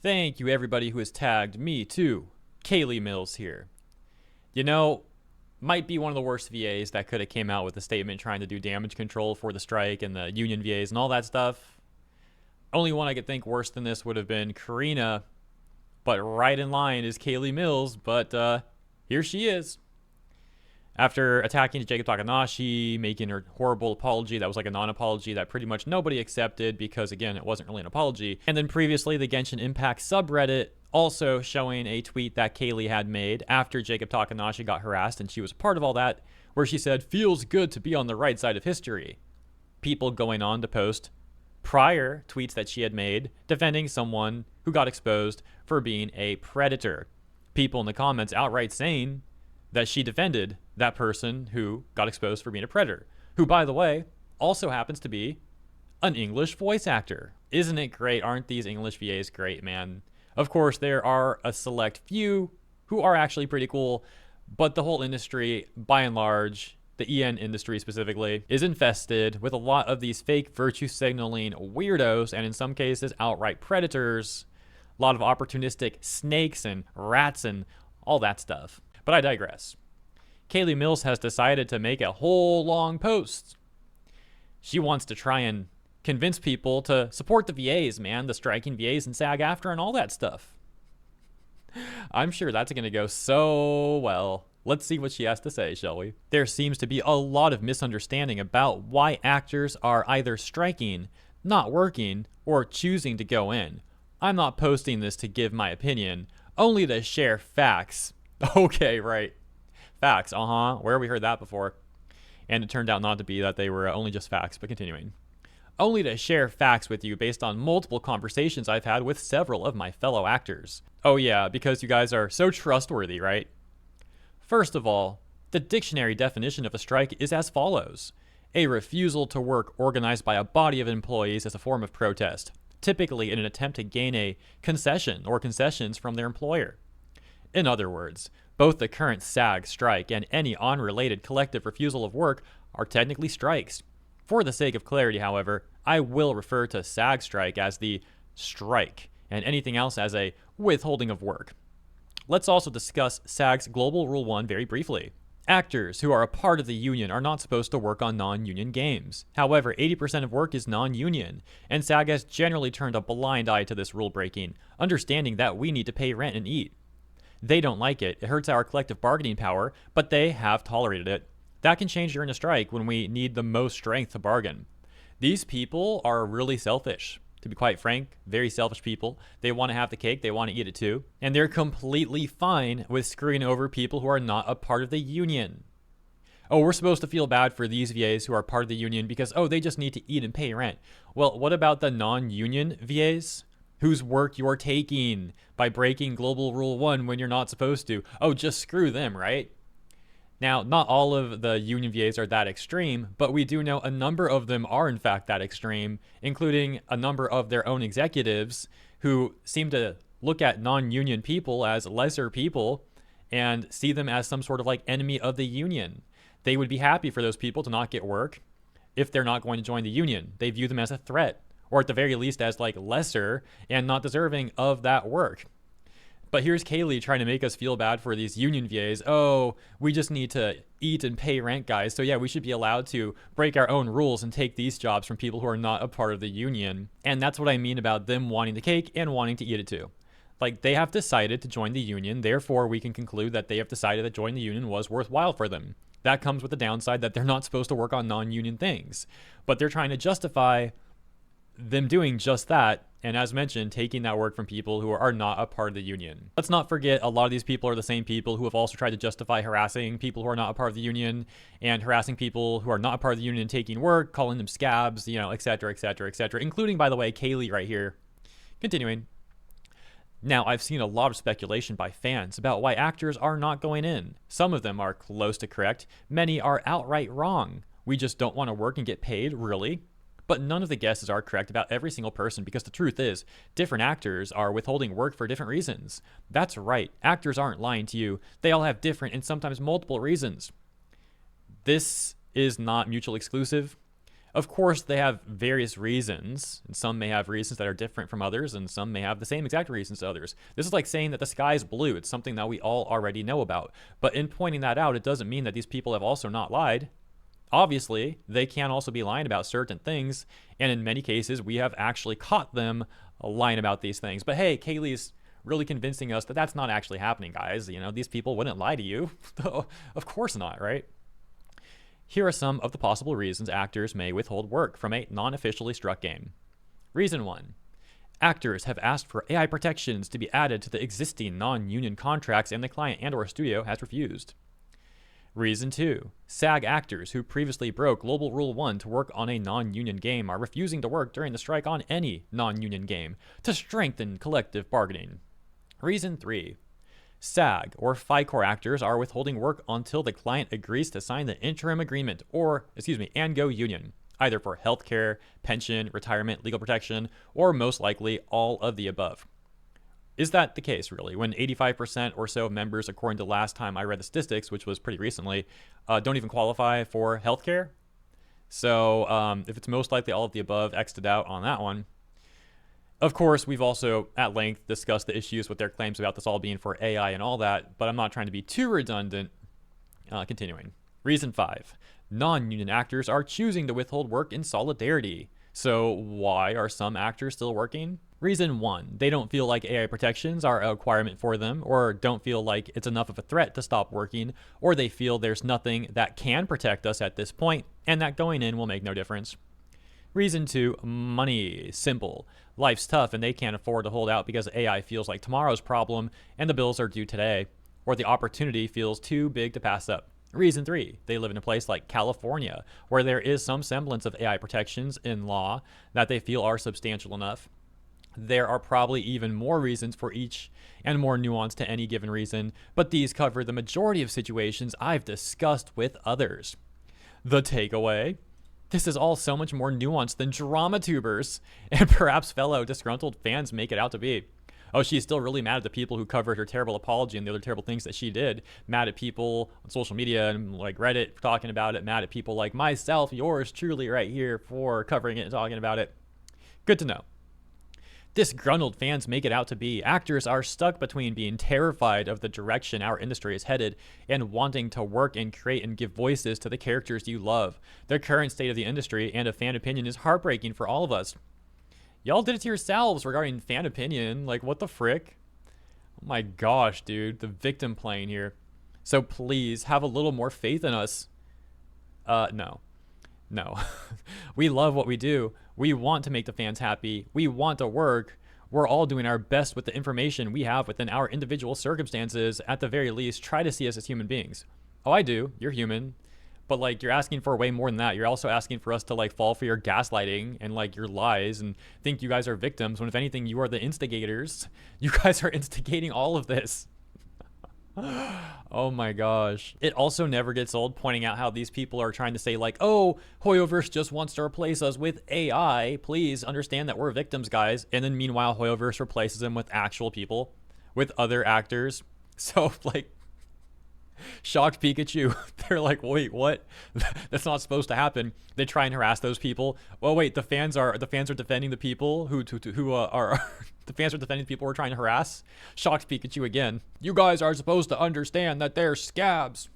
Thank you, everybody who has tagged me too. Kayli Mills here. You know, might be one of the worst VAs that could have came out with a statement trying to do damage control for the strike and the union VAs and all that stuff. Only one I could think worse than this would have been Karina, but right in line is Kayli Mills, but here she is. After attacking Jacob Takanashi, making her horrible apology that was like a non-apology that pretty much nobody accepted because, again, it wasn't really an apology. And then previously, the Genshin Impact subreddit also showing a tweet that Kayli had made after Jacob Takanashi got harassed, and she was a part of all that, where she said, "Feels good to be on the right side of history." People going on to post prior tweets that she had made defending someone who got exposed for being a predator. People in the comments outright saying that she defended that person who got exposed for being a predator, who, by the way, also happens to be an English voice actor. Isn't it great? Aren't these English VAs great, man? Of course, there are a select few who are actually pretty cool, but the whole industry, by and large, the EN industry specifically, is infested with a lot of these fake virtue signaling weirdos, and in some cases, outright predators, a lot of opportunistic snakes and rats and all that stuff. But I digress. Kayli Mills has decided to make a whole long post. She wants to try and convince people to support the VAs, man, the striking VAs and SAG-AFTRA and all that stuff. I'm sure that's going to go so well. Let's see what she has to say, shall we? There seems to be a lot of misunderstanding about why actors are either striking, not working, or choosing to go in. I'm not posting this to give my opinion, only to share facts. Okay, right. Facts, where have we heard that before? And it turned out not to be that they were only just facts, but continuing. Only to share facts with you based on multiple conversations I've had with several of my fellow actors. Oh yeah, because you guys are so trustworthy, right? First of all, the dictionary definition of a strike is as follows: a refusal to work organized by a body of employees as a form of protest, typically in an attempt to gain a concession or concessions from their employer. In other words, both the current SAG strike and any unrelated collective refusal of work are technically strikes. For the sake of clarity, however, I will refer to SAG strike as the strike and anything else as a withholding of work. Let's also discuss SAG's Global Rule 1 very briefly. Actors who are a part of the union are not supposed to work on non-union games. However, 80% of work is non-union, and SAG has generally turned a blind eye to this rule breaking, understanding that we need to pay rent and eat. They don't like it. It hurts our collective bargaining power, but they have tolerated it. That can change during a strike when we need the most strength to bargain. These people are really selfish. To be quite frank, very selfish people. They want to have the cake, they want to eat it too. And they're completely fine with screwing over people who are not a part of the union. Oh, we're supposed to feel bad for these VAs who are part of the union because, they just need to eat and pay rent. Well, what about the non-union VAs? Whose work you're taking by breaking Global Rule 1 when you're not supposed to? Oh, just screw them, right? Now, not all of the union VAs are that extreme, but we do know a number of them are in fact that extreme, including a number of their own executives who seem to look at non-union people as lesser people and see them as some sort of like enemy of the union. They would be happy for those people to not get work if they're not going to join the union. They view them as a threat, or at the very least as like lesser and not deserving of that work. But here's Kayli trying to make us feel bad for these union VAs. Oh, we just need to eat and pay rent, guys. So yeah, we should be allowed to break our own rules and take these jobs from people who are not a part of the union. And that's what I mean about them wanting the cake and wanting to eat it too. Like, they have decided to join the union, therefore we can conclude that they have decided that joining the union was worthwhile for them. That comes with the downside that they're not supposed to work on non-union things. But they're trying to justify them doing just that, and as mentioned, taking that work from people who are not a part of the union. Let's not forget, a lot of these people are the same people who have also tried to justify harassing people who are not a part of the union and harassing people who are not a part of the union and taking work, calling them scabs, etc., etc., etc., including, by the way, Kayli right here. Continuing. Now, I've seen a lot of speculation by fans about why actors are not going in. Some of them are close to correct. Many are outright wrong. We just don't want to work and get paid, really? But none of the guesses are correct about every single person, because the truth is, different actors are withholding work for different reasons. That's right. Actors aren't lying to you. They all have different and sometimes multiple reasons. This is not mutually exclusive. Of course, they have various reasons, and some may have reasons that are different from others, and some may have the same exact reasons to others. This is like saying that the sky is blue. It's something that we all already know about. But in pointing that out, it doesn't mean that these people have also not lied. Obviously, they can also be lying about certain things, and in many cases, we have actually caught them lying about these things. But hey, Kaylee's really convincing us that that's not actually happening, guys. You know, these people wouldn't lie to you. Of course not, right? Here are some of the possible reasons actors may withhold work from a non-officially struck game. Reason 1. Actors have asked for AI protections to be added to the existing non-union contracts and the client and/or studio has refused. Reason 2. SAG actors who previously broke Global Rule 1 to work on a non-union game are refusing to work during the strike on any non-union game to strengthen collective bargaining. Reason 3. SAG or FICOR actors are withholding work until the client agrees to sign the interim agreement and go union, either for healthcare, pension, retirement, legal protection, or most likely all of the above. Is that the case, really? When 85% or so of members, according to last time I read the statistics, which was pretty recently, don't even qualify for healthcare? So if it's most likely all of the above, X'd it out on that one. Of course, we've also at length discussed the issues with their claims about this all being for AI and all that, but I'm not trying to be too redundant. Continuing. Reason 5. Non-union actors are choosing to withhold work in solidarity. So why are some actors still working? Reason 1. They don't feel like AI protections are a requirement for them, or don't feel like it's enough of a threat to stop working, or they feel there's nothing that can protect us at this point, and that going in will make no difference. Reason 2, money. Simple. Life's tough and they can't afford to hold out because AI feels like tomorrow's problem and the bills are due today, or the opportunity feels too big to pass up. Reason 3, they live in a place like California where there is some semblance of AI protections in law that they feel are substantial enough. There are probably even more reasons for each and more nuance to any given reason, but these cover the majority of situations I've discussed with others. The takeaway? This is all so much more nuanced than drama tubers and perhaps fellow disgruntled fans make it out to be. Oh, she's still really mad at the people who covered her terrible apology and the other terrible things that she did. Mad at people on social media and like Reddit for talking about it. Mad at people like myself, yours truly right here for covering it and talking about it. Good to know. Disgruntled fans make it out to be. Actors are stuck between being terrified of the direction our industry is headed and wanting to work and create and give voices to the characters you love. The current state of the industry and of fan opinion is heartbreaking for all of us. Y'all did it to yourselves regarding fan opinion. Like, what the frick? Oh my gosh, dude. The victim playing here. So please have a little more faith in us. No. We love what we do. We want to make the fans happy. We want to work. We're all doing our best with the information we have within our individual circumstances. At the very least, try to see us as human beings. Oh, I do. You're human. But like, you're asking for way more than that. You're also asking for us to like fall for your gaslighting and like your lies and think you guys are victims when if anything, you are the instigators. You guys are instigating all of this. Oh my gosh. It also never gets old pointing out how these people are trying to say like, oh, Hoyoverse just wants to replace us with AI. Please understand that we're victims, guys. And then meanwhile, Hoyoverse replaces them with actual people, with other actors. So like, shocked Pikachu. They're like, wait, what? That's not supposed to happen. They try and harass those people. Well, wait, the fans are defending the people who are the fans are defending the people we're trying to harass. Shocked Pikachu again. You guys are supposed to understand that they're scabs.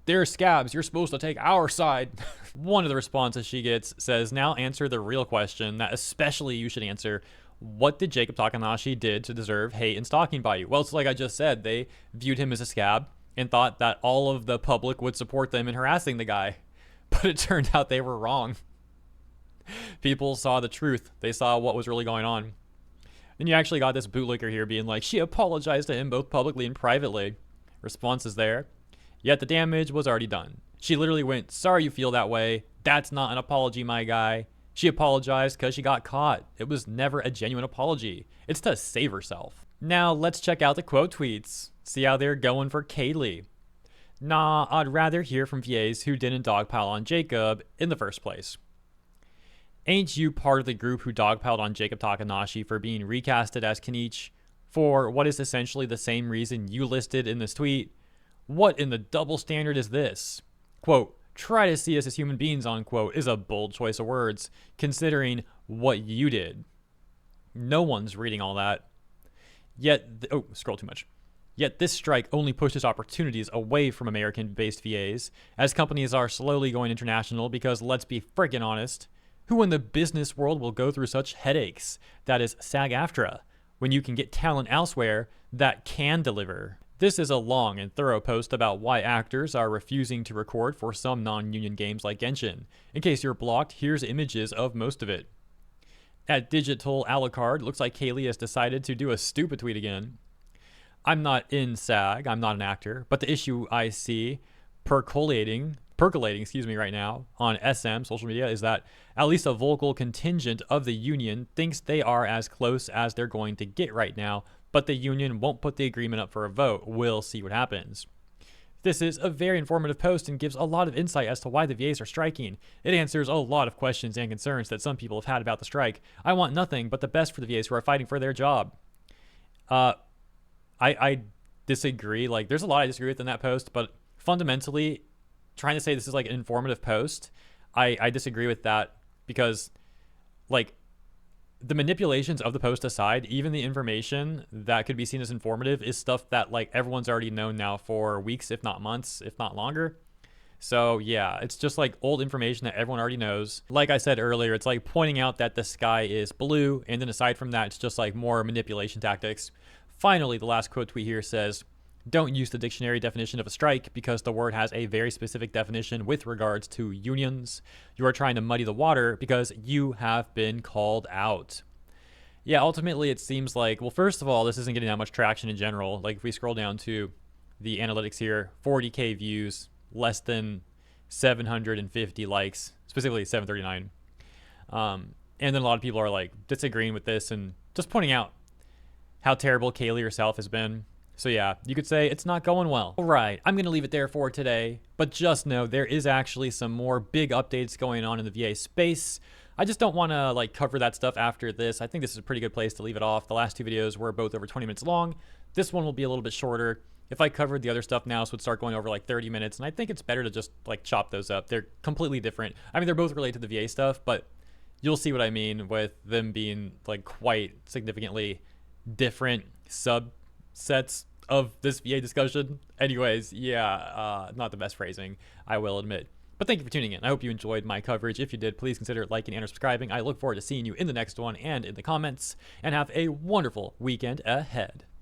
They're scabs. You're supposed to take our side. One of the responses she gets says, now answer the real question that especially you should answer. What did Jacob Takanashi did to deserve hate and stalking by you? Well, it's like I just said, they viewed him as a scab and thought that all of the public would support them in harassing the guy. But it turned out they were wrong. People saw the truth. They saw what was really going on. Then you actually got this bootlicker here being like, she apologized to him both publicly and privately. Response is there. Yet the damage was already done. She literally went, sorry you feel that way. That's not an apology, my guy. She apologized because she got caught. It was never a genuine apology. It's to save herself. Now let's check out the quote tweets. See how they're going for Kayli. Nah, I'd rather hear from VAs who didn't dogpile on Jacob in the first place. Ain't you part of the group who dogpiled on Jacob Takanashi for being recasted as Kenichi for what is essentially the same reason you listed in this tweet? What in the double standard is this? Quote, try to see us as human beings, unquote, is a bold choice of words, considering what you did. No one's reading all that. Yet, scroll too much. Yet this strike only pushes opportunities away from American-based VAs, as companies are slowly going international because, let's be friggin' honest, who in the business world will go through such headaches? That is SAG-AFTRA, when you can get talent elsewhere that can deliver. This is a long and thorough post about why actors are refusing to record for some non-union games like Genshin. In case you're blocked, here's images of most of it. At Digital Alucard, looks like Kayli has decided to do a stupid tweet again. I'm not in SAG, I'm not an actor, but the issue I see percolating right now on SM social media is that at least a vocal contingent of the union thinks they are as close as they're going to get right now, but the union won't put the agreement up for a vote. We'll see what happens. This is a very informative post and gives a lot of insight as to why the VAs are striking. It answers a lot of questions and concerns that some people have had about the strike. I want nothing but the best for the VAs who are fighting for their job. I disagree. Like, there's a lot I disagree with in that post, but fundamentally, trying to say this is like an informative post, I disagree with that because, like, the manipulations of the post aside, even the information that could be seen as informative is stuff that, like, everyone's already known now for weeks, if not months, if not longer. So yeah, it's just like old information that everyone already knows. Like I said earlier, it's like pointing out that the sky is blue, and then aside from that, it's just like more manipulation tactics. Finally, the last quote tweet here says, "Don't use the dictionary definition of a strike because the word has a very specific definition with regards to unions. You are trying to muddy the water because you have been called out." Yeah, ultimately it seems like, well, first of all, this isn't getting that much traction in general. Like, if we scroll down to the analytics here, 40K views, less than 750 likes, specifically 739. And then a lot of people are like disagreeing with this and just pointing out how terrible Kayli herself has been. So yeah, you could say it's not going well. All right, I'm going to leave it there for today, but just know there is actually some more big updates going on in the VA space. I just don't want to like cover that stuff after this. I think this is a pretty good place to leave it off. The last two videos were both over 20 minutes long. This one will be a little bit shorter. If I covered the other stuff now, so it would start going over like 30 minutes, and I think it's better to just like chop those up. They're completely different. I mean, they're both related to the VA stuff, but you'll see what I mean with them being like quite significantly different subsets of this VA discussion. Anyways, yeah, not the best phrasing, I will admit. But thank you for tuning in. I hope you enjoyed my coverage. If you did, please consider liking and or subscribing. I look forward to seeing you in the next one and in the comments. And have a wonderful weekend ahead.